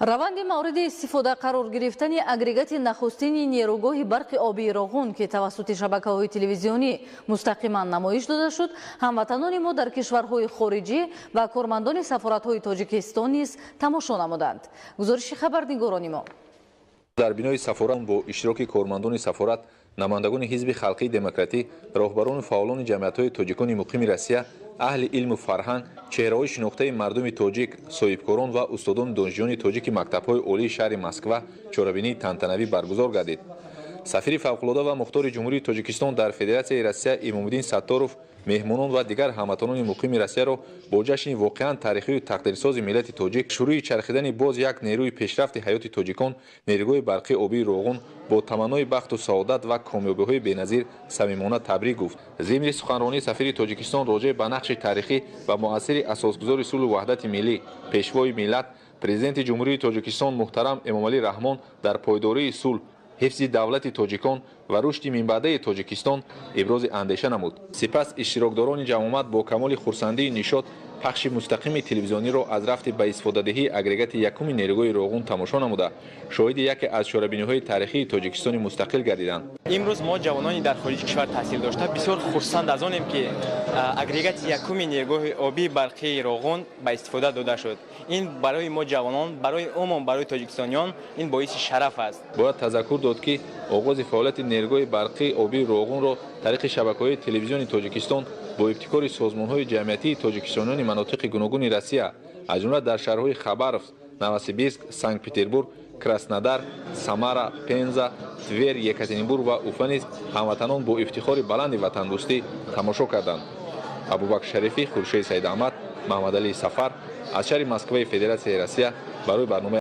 روند مورد استفاده قرار گرفتن اگریگات نخستین نیروگاه برق آبی راغون که توسط شبکه‌های تلویزیونی مستقیما نمایش داده شد، هموطنان ما در کشورهای خارجی و کارمندان سفارت‌های تاجیکستان نیز تماشا نمودند. گزارش خبرنگاران ما. در بینای سفارت با اشتراک کارمندان سفارت، نمایندگان حزب خلقی دموکراتی، راهبران فعالان جمعیت‌های تاجیکان مقیم روسیه، اهل علم و فرهنگ، چهره‌های شناخته مردم تاجیک، صاحبکاران و استادان دانشجویان تاجیک مکتب‌های عالی شهر مسکو چهاربینی تنتنوی برگزار گردید. سفیر فوق‌العاده و مختار جمهوری تاجیکستان در فدراسیای روسیه امام‌الدین ستارов مهمانان و دیگر هموطنان مقیم روسیه را با جشن واقعاً تاریخی و تقدیرساز ملت تاجیک، شروع چرخیدن باز یک نیروی پیشرفت حیات تاجیکان، نیروگاه برقی آبی راغون، با تمنای بخت و سعادت و کامیابی‌های بی‌نظیر صمیمانه تبریک گفت. ضمن سخنرانی سفیر تاجیکستان راجع به نقش تاریخی و مؤثر اساسگذار صلح و وحدت ملی، پیشوای ملت، پرزیدنت جمهوری تاجیکستان محترم امامعلی رحمان در پایداری صلح، حفظ دولت تاجیکان و رشد منبعه تاجیکستان ابراز اندیشه نمود. سپس اشتراکداران جمعیت با کمال خرسندی نشاط پخش مستقیم تلویزیونی را از رفت به استفاده دهی اگریگات یکم نیروگاه راغون تماشا نموده شاهد یکی از چهاربینی‌های تاریخی تاجیکستان مستقل گردیدند. امروز ما جوانانی در خارج کشور تحصیل داشته بسیار خرسند از آنیم که اگریگات یکم نیروگاه آبی برقی راغون به استفاده داده شد. این برای ما جوانان، برای عموم برای تاجیکستانیان این باعث شرف است. باید تذکر داد که آغاز فعالیت نیروگاه برقی آبی راغون را طریق شبکه‌های تلویزیونی تاجیکستان با ابتکار سازمان‌های جمعیتی تاجیکستانیان مناطق گوناگون روسیه از جمله در شهرهای خباروفسک، نوسیبیرسک، سنت پتربورگ، کراسنودار، سامارا، پنزا، تور، یکاترینبورگ و اوفا نیز هموطنان با افتخار بلند وطندوستی تماشا کردند. ابوبکر شریفی، خورشید سید احمد، محمد علی سفر از شهر مسکو فدراسیای روسیه برای برنامه